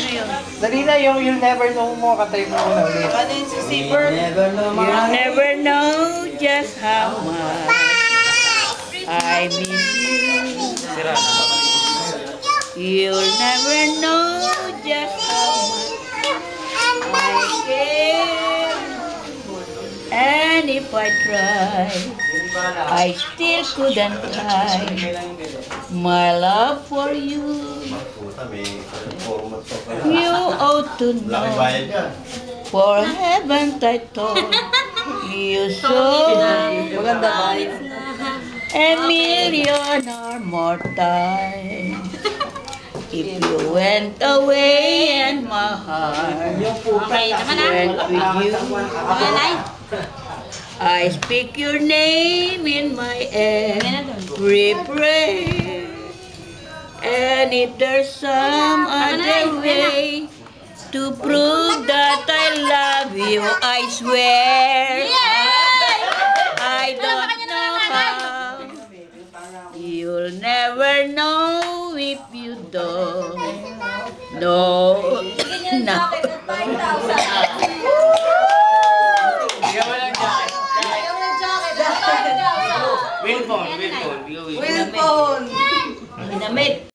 yun? Dali na yung You'll Never Know mo. Katay mo na ulit. Ano yung Super? You'll never know just how much I miss you. You'll never know just how much I care. And if I try, I still couldn't hide my love for you. You ought to know, for haven't I told you so? Maganda ba? A million or more times. If you went away and my heart Okay naman went with you, Okay, Nay. I speak your name in my every prayer. And if there's some other way to prove that I love you, I swear I don't know how. You'll never know if you don't know now. Wilpon. Winamit.